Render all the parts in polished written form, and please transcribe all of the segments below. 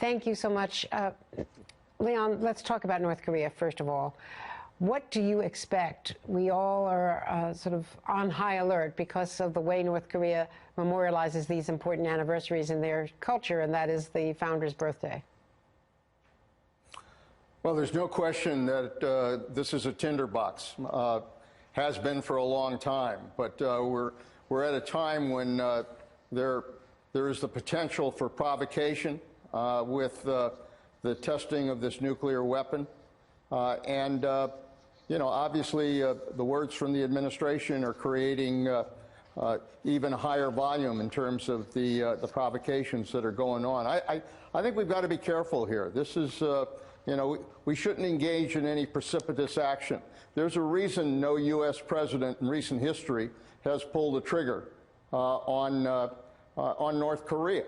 Thank you so much. Leon, let's talk about North Korea, first of all. What do you expect? We all are sort of on high alert because of the way North Korea memorializes these important anniversaries in their culture, and that is the founder's birthday. Well, there's no question that this is a tinderbox. Has been for a long time, but we're at a time when there is the potential for provocation with the testing of this nuclear weapon, and you know, obviously the words from the administration are creating even higher volume in terms of the provocations that are going on. I think we've got to be careful here. This is you know, we shouldn't engage in any precipitous action. There's a reason no U.S. president in recent history has pulled the trigger on North Korea.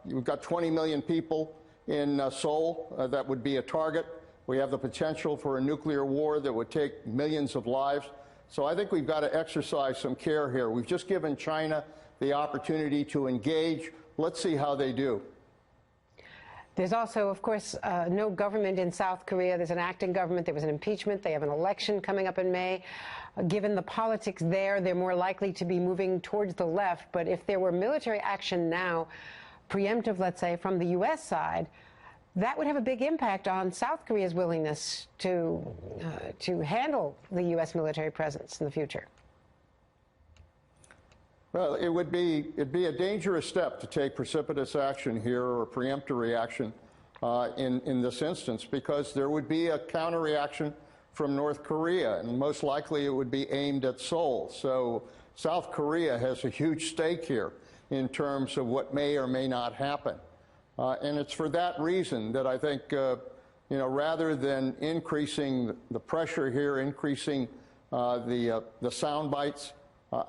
We've got 20 million people in Seoul that would be a target. We have the potential for a nuclear war that would take millions of lives. So I think we've got to exercise some care here. We've just given China the opportunity to engage. Let's see how they do. There's also, of course, no government in South Korea. There's an acting government. There was an impeachment. They have an election coming up in May. Given the politics there, they're more likely to be moving towards the left. But if there were military action now, preemptive, let's say, from the U.S. side, that would have a big impact on South Korea's willingness to handle the U.S. military presence in the future. Well, it'd be a dangerous step to take precipitous action here or preemptory action in this instance, because there would be a counter-reaction from North Korea, and most likely it would be aimed at Seoul. So South Korea has a huge stake here in terms of what may or may not happen. And it's for that reason that I think, you know, rather than increasing the pressure here, increasing the sound bites,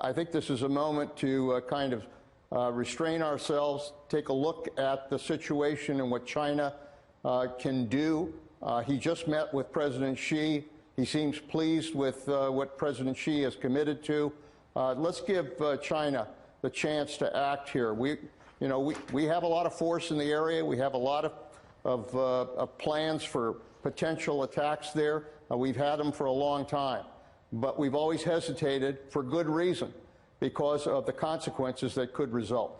I think this is a moment to kind of restrain ourselves, take a look at the situation and what China can do. He just met with President Xi. He seems pleased with what President Xi has committed to. Let's give China the chance to act here. We have a lot of force in the area. We have a lot of plans for potential attacks there. We've had them for a long time. But we've always hesitated for good reason, because of the consequences that could result.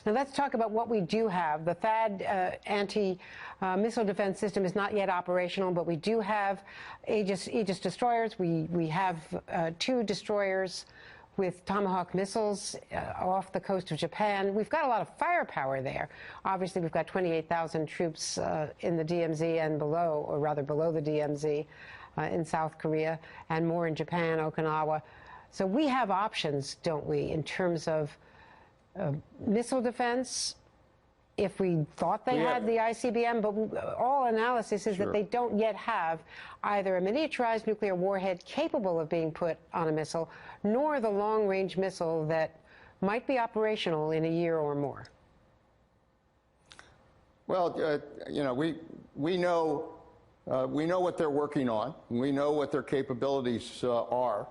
Now let's talk about what we do have. The THAAD anti-missile defense system is not yet operational, but we do have Aegis destroyers. We have 2 destroyers with Tomahawk missiles off the coast of Japan. We've got a lot of firepower there. Obviously, we've got 28,000 troops in the DMZ and below, or rather below the DMZ. In South Korea, and more in Japan, Okinawa. So we have options, don't we, in terms of missile defense, if we thought they had the ICBM, but all analysis is that they don't yet have either a miniaturized nuclear warhead capable of being put on a missile, nor the long-range missile that might be operational in a year or more. Well, you know, we know what they're working on. We know what their capabilities are.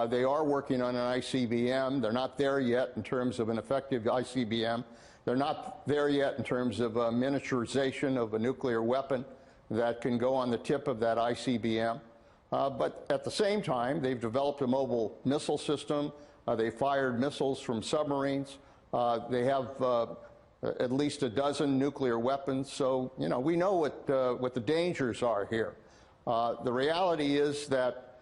They are working on an ICBM. They're not there yet in terms of an effective ICBM. They're not there yet in terms of a miniaturization of a nuclear weapon that can go on the tip of that ICBM. But at the same time, they've developed a mobile missile system. They fired missiles from submarines. They have at least a dozen nuclear weapons. So, you know, we know what the dangers are here. The reality is that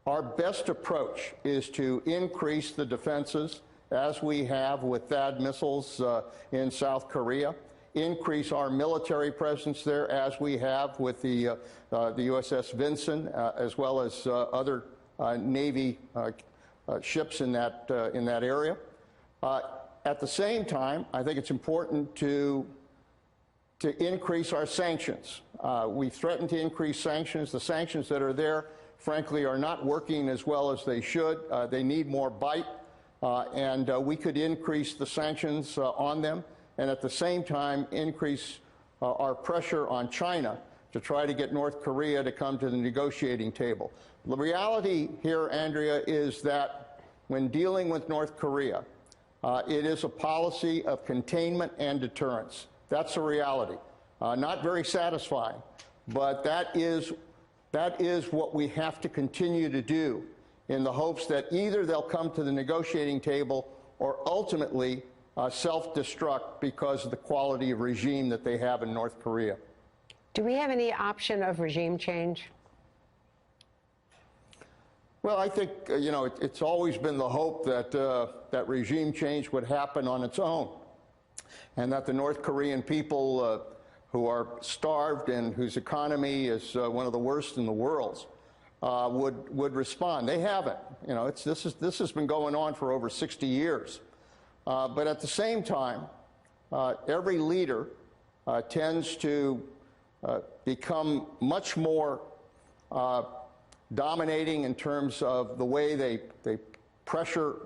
our best approach is to increase the defenses, as we have with THAAD missiles in South Korea, increase our military presence there, as we have with the USS Vinson, as well as other Navy ships in that area. At the same time, I think it's important to increase our sanctions. We've threatened to increase sanctions. The sanctions that are there, frankly, are not working as well as they should. They need more bite, and we could increase the sanctions on them, and at the same time increase our pressure on China to try to get North Korea to come to the negotiating table. The reality here, Andrea, is that when dealing with North Korea, it is a policy of containment and deterrence. That's a reality. Not very satisfying, but that is what we have to continue to do in the hopes that either they'll come to the negotiating table or ultimately self-destruct because of the quality of regime that they have in North Korea. Do we have any option of regime change? Well, I think, it's always been the hope that, that regime change would happen on its own, and that the North Korean people who are starved and whose economy is one of the worst in the world would respond. They haven't. This has been going on for over 60 years. But at the same time, every leader tends to become much more dominating in terms of the way they pressure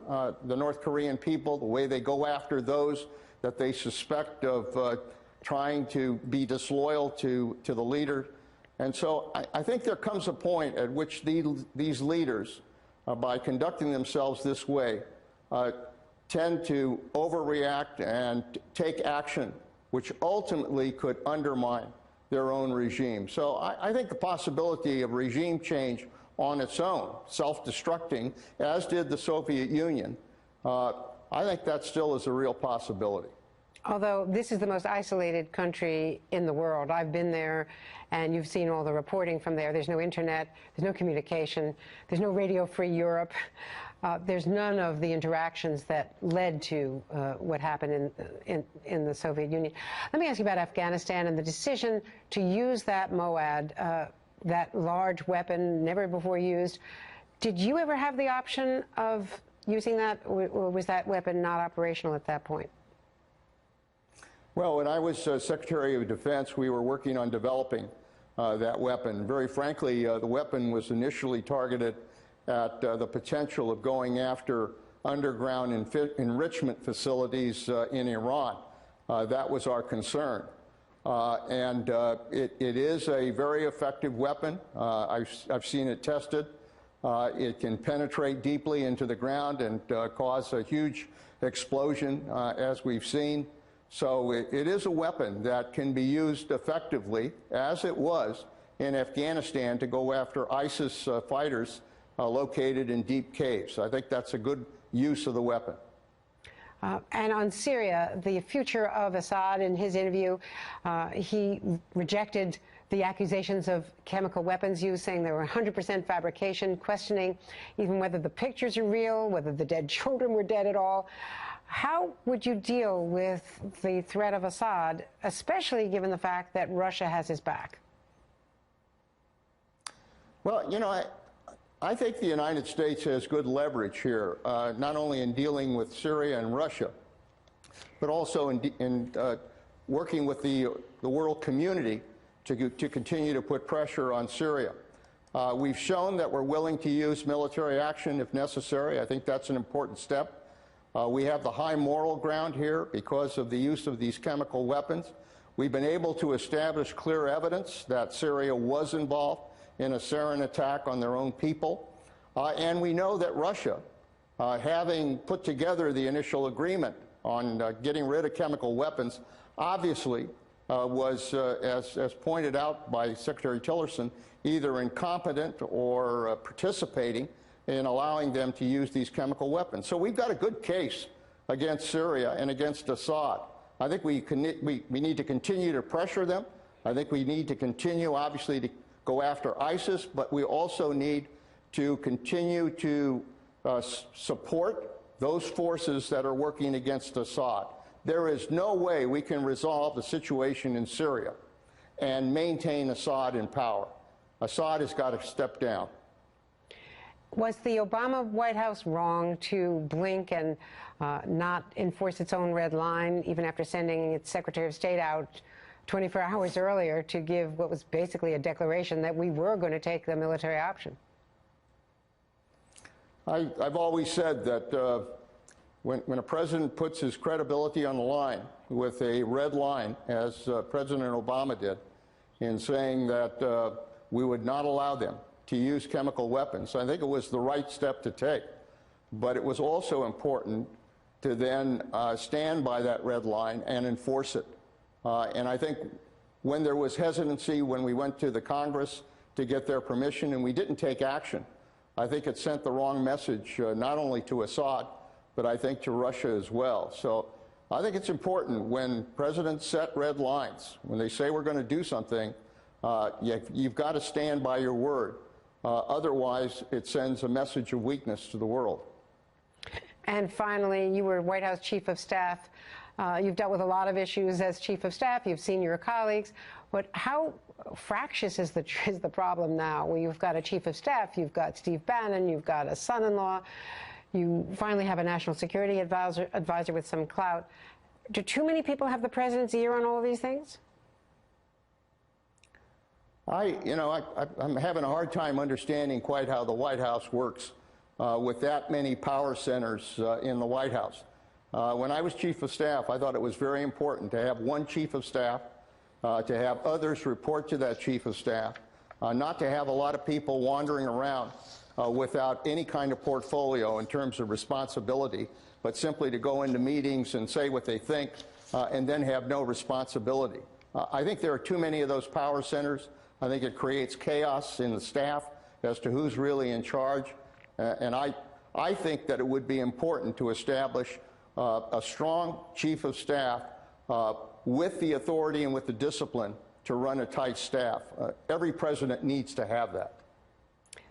the North Korean people, the way they go after those that they suspect of trying to be disloyal to the leader. And so I think there comes a point at which these leaders, by conducting themselves this way, tend to overreact and take action which ultimately could undermine their own regime. So I think the possibility of regime change on its own, self-destructing, as did the Soviet Union, I think that still is a real possibility. Although this is the most isolated country in the world. I've been there, and you've seen all the reporting from there. There's no internet, there's no communication, there's no Radio-Free Europe. There's none of the interactions that led to what happened in the Soviet Union. Let me ask you about Afghanistan and the decision to use that MOAD, that large weapon, never before used. Did you ever have the option of using that, or was that weapon not operational at that point? Well, when I was Secretary of Defense, we were working on developing that weapon. Very frankly, the weapon was initially targeted at the potential of going after underground enrichment facilities in Iran. That was our concern. It is a very effective weapon. I've seen it tested. It can penetrate deeply into the ground and cause a huge explosion, as we've seen. So it is a weapon that can be used effectively, as it was in Afghanistan, to go after ISIS fighters located in deep caves. I think that's a good use of the weapon. And on Syria, the future of Assad, in his interview, he rejected the accusations of chemical weapons use, saying they were 100% fabrication, questioning even whether the pictures are real, whether the dead children were dead at all. How would you deal with the threat of Assad, especially given the fact that Russia has his back? Well, I think the United States has good leverage here, not only in dealing with Syria and Russia, but also in working with the world community to continue to put pressure on Syria. We've shown that we're willing to use military action if necessary. I think that's an important step. We have the high moral ground here because of the use of these chemical weapons. We've been able to establish clear evidence that Syria was involved in a sarin attack on their own people. And we know that Russia, having put together the initial agreement on getting rid of chemical weapons, obviously was, as pointed out by Secretary Tillerson, either incompetent or participating in allowing them to use these chemical weapons. So we've got a good case against Syria and against Assad. I think we need to continue to pressure them. I think we need to continue, obviously, to go after ISIS, but we also need to continue to support those forces that are working against Assad. There is no way we can resolve the situation in Syria and maintain Assad in power. Assad has got to step down. Was the Obama White House wrong to blink and not enforce its own red line, even after sending its Secretary of State out 24 hours earlier to give what was basically a declaration that we were going to take the military option? I've always said that when a president puts his credibility on the line with a red line, as President Obama did, in saying that we would not allow them to use chemical weapons, I think it was the right step to take. But it was also important to then stand by that red line and enforce it. And I think when there was hesitancy, when we went to the Congress to get their permission and we didn't take action, I think it sent the wrong message, not only to Assad, but I think to Russia as well. So I think it's important when presidents set red lines, when they say we're going to do something, you've got to stand by your word. Otherwise, it sends a message of weakness to the world. And finally, you were White House Chief of Staff. You've dealt with a lot of issues as Chief of Staff. You've seen your colleagues. But how fractious is the problem now? Well, you've got a Chief of Staff, you've got Steve Bannon, you've got a son-in-law, you finally have a national security advisor with some clout. Do too many people have the president's ear on all of these things? I'm having a hard time understanding quite how the White House works with that many power centers in the White House. When I was Chief of Staff, I thought it was very important to have one Chief of Staff, to have others report to that Chief of Staff, not to have a lot of people wandering around without any kind of portfolio in terms of responsibility, but simply to go into meetings and say what they think and then have no responsibility. I think there are too many of those power centers. I think it creates chaos in the staff as to who's really in charge. And I think that it would be important to establish a strong Chief of Staff with the authority and with the discipline to run a tight staff. Every president needs to have that.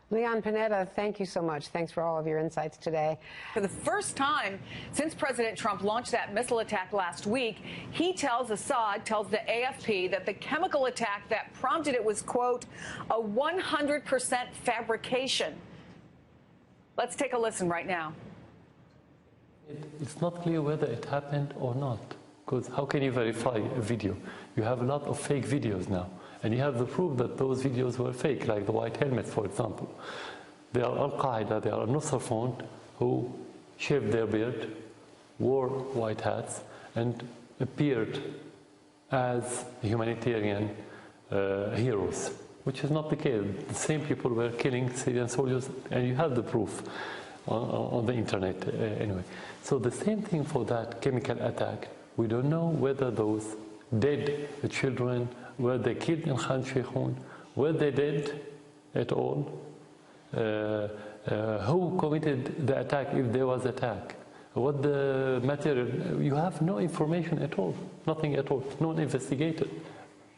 Leon Panetta, thank you so much. Thanks for all of your insights today. For the first time since President Trump launched that missile attack last week, Assad tells the AFP that the chemical attack that prompted it was, quote, a 100% fabrication. Let's take a listen right now. It's not clear whether it happened or not, because how can you verify a video? You have a lot of fake videos now, and you have the proof that those videos were fake, like the white helmets, for example. They are Al-Qaeda, they are Nusra Front, who shaved their beard, wore white hats, and appeared as humanitarian heroes, which is not the case. The same people were killing Syrian soldiers, and you have the proof on the internet anyway. So the same thing for that chemical attack. We don't know whether those dead children, were they killed in Khan Sheikhoun, were they dead at all, who committed the attack if there was attack, what the material, you have no information at all, nothing at all, no one investigated.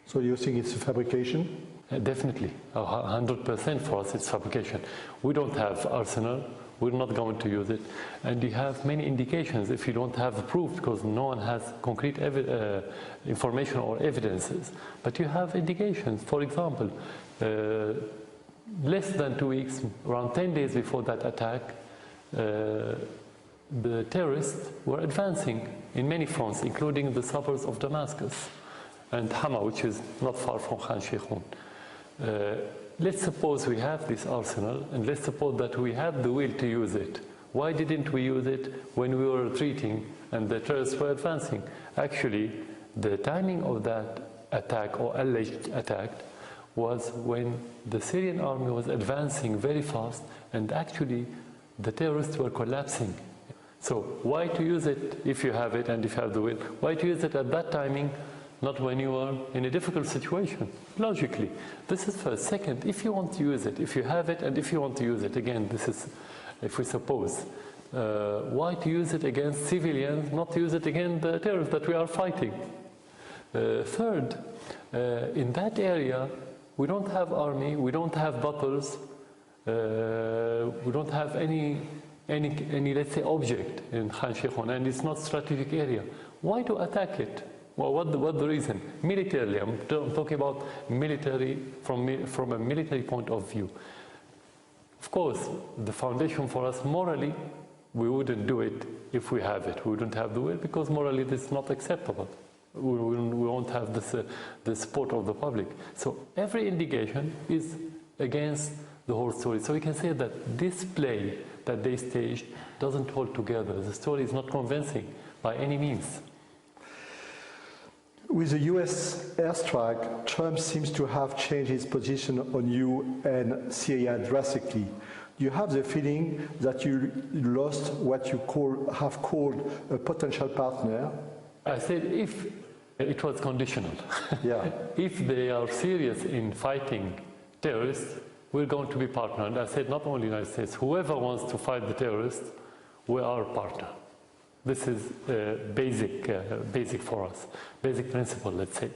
So you think it's a fabrication? Definitely, 100% for us it's fabrication. We don't have arsenal. We're not going to use it. And you have many indications if you don't have the proof, because no one has concrete information or evidences. But you have indications. For example, less than 2 weeks, around 10 days before that attack, the terrorists were advancing in many fronts, including the suburbs of Damascus and Hama, which is not far from Khan Sheikhoun. Let's suppose we have this arsenal, and let's suppose that we had the will to use it. Why didn't we use it when we were retreating and the terrorists were advancing? Actually, the timing of that attack, or alleged attack, was when the Syrian army was advancing very fast, and actually the terrorists were collapsing. So why to use it if you have it and if you have the will? Why to use it at that timing, not when you are in a difficult situation, logically? This is first. Second, if you want to use it, if you have it and if you want to use it, again, this is, if we suppose, why to use it against civilians, not to use it against the terrorists that we are fighting? Third, in that area, we don't have army, we don't have battles, we don't have any, let's say, object in Khan Sheikhoun, and it's not strategic area. Why to attack it? Well, what the reason? Militarily, I'm talking about military, from a military point of view. Of course, the foundation for us, morally, we wouldn't do it if we have it. We wouldn't have the will, because morally this is not acceptable. We won't have the support of the public. So every indication is against the whole story. So we can say that this play that they staged doesn't hold together. The story is not convincing by any means. With the US airstrike, Trump seems to have changed his position on you and Syria drastically. Do you have the feeling that you lost what you have called a potential partner? I said if It was conditional. Yeah. If they are serious in fighting terrorists, we're going to be partner. And I said not only the United States, whoever wants to fight the terrorists, we are a partner. This is basic for us, basic principle, let's say.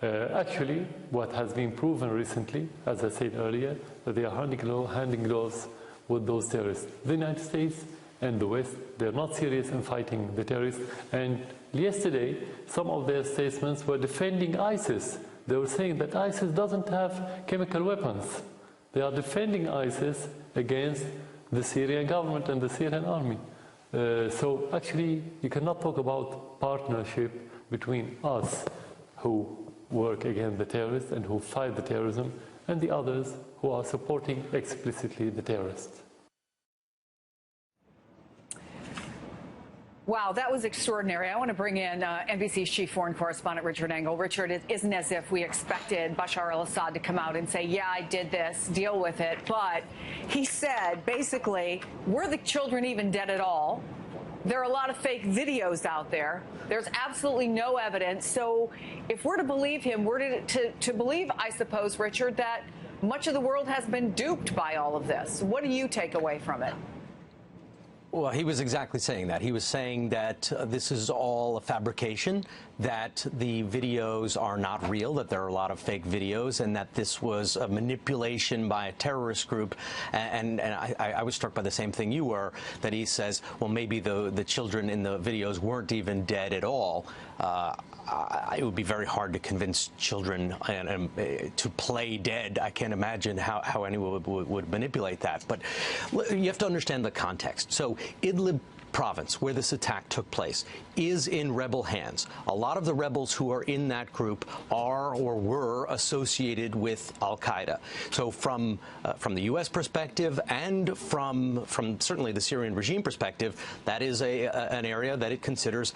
Actually, what has been proven recently, as I said earlier, that they are handing gloves with those terrorists. The United States and the West, they're not serious in fighting the terrorists. And yesterday, some of their statements were defending ISIS. They were saying that ISIS doesn't have chemical weapons. They are defending ISIS against the Syrian government and the Syrian army. So actually, you cannot talk about partnership between us who work against the terrorists and who fight the terrorism and the others who are supporting explicitly the terrorists. Wow, that was extraordinary. I want to bring in NBC's chief foreign correspondent, Richard Engel. Richard, it isn't as if we expected Bashar al-Assad to come out and say, yeah, I did this, deal with it. But he said, basically, were the children even dead at all? There are a lot of fake videos out there. There's absolutely no evidence. So if we're to believe him, we're to believe, I suppose, Richard, that much of the world has been duped by all of this. What do you take away from it? Well, he was exactly saying that. He was saying that this is all a fabrication, that the videos are not real, that there are a lot of fake videos, and that this was a manipulation by a terrorist group. And I was struck by the same thing you were, that he says, well, maybe the children in the videos weren't even dead at all. It would be very hard to convince children to play dead. I can't imagine how anyone would manipulate that. But you have to understand the context. So Idlib province, where this attack took place, is in rebel hands. A lot of the rebels who are in that group are or were associated with al-Qaeda. So from the U.S. perspective and from certainly the Syrian regime perspective, that is an area that it considers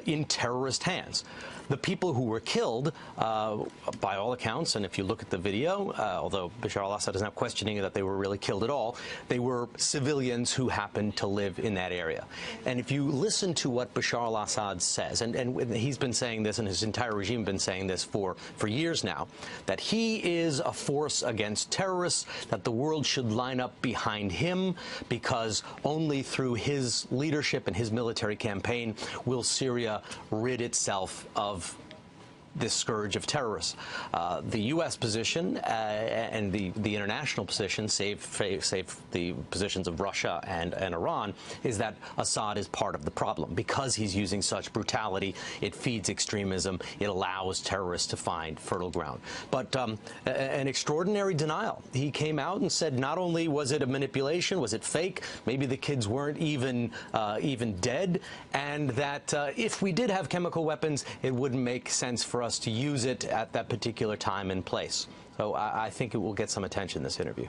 in terrorist hands. The people who were killed, by all accounts, and if you look at the video, although Bashar al-Assad is not questioning that they were really killed at all, they were civilians who happened to live in that area. And if you listen to what Bashar al-Assad says, and he's been saying this and his entire regime has been saying this for years now, that he is a force against terrorists, that the world should line up behind him because only through his leadership and his military campaign will Syria rid itself of this scourge of terrorists. The U.S. position and the international position, save the positions of Russia and Iran, is that Assad is part of the problem. Because he's using such brutality, it feeds extremism, it allows terrorists to find fertile ground. But an extraordinary denial. He came out and said not only was it a manipulation, was it fake, maybe the kids weren't even dead, and that if we did have chemical weapons, it wouldn't make sense for us to use it at that particular time and place. So I think it will get some attention, this interview.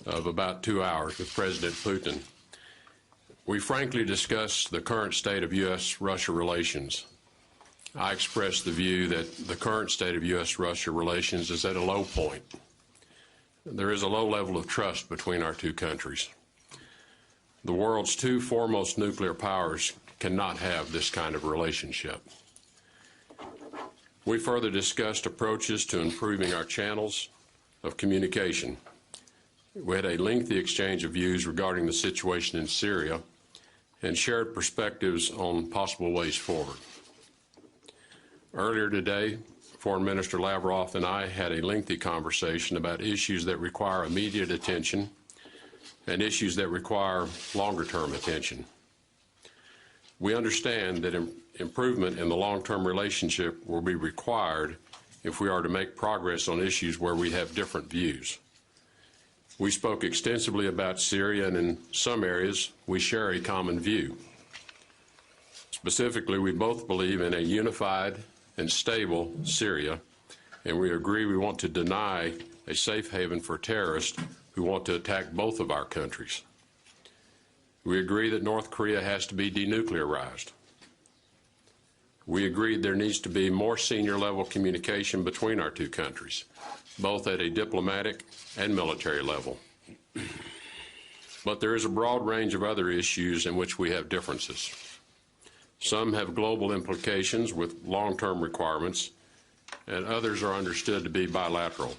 Of about 2 hours with President Putin. We frankly discussed the current state of U.S.-Russia relations. I expressed the view that the current state of U.S.-Russia relations is at a low point. There is a low level of trust between our two countries. The world's two foremost nuclear powers cannot have this kind of relationship. We further discussed approaches to improving our channels of communication. We had a lengthy exchange of views regarding the situation in Syria and shared perspectives on possible ways forward. Earlier today, Foreign Minister Lavrov and I had a lengthy conversation about issues that require immediate attention and issues that require longer-term attention. We understand that improvement in the long-term relationship will be required if we are to make progress on issues where we have different views. We spoke extensively about Syria, and in some areas, we share a common view. Specifically, we both believe in a unified and stable Syria, and we agree we want to deny a safe haven for terrorists who want to attack both of our countries. We agree that North Korea has to be denuclearized. We agreed there needs to be more senior-level communication between our two countries, both at a diplomatic and military level. But there is a broad range of other issues in which we have differences. Some have global implications with long-term requirements, and others are understood to be bilateral.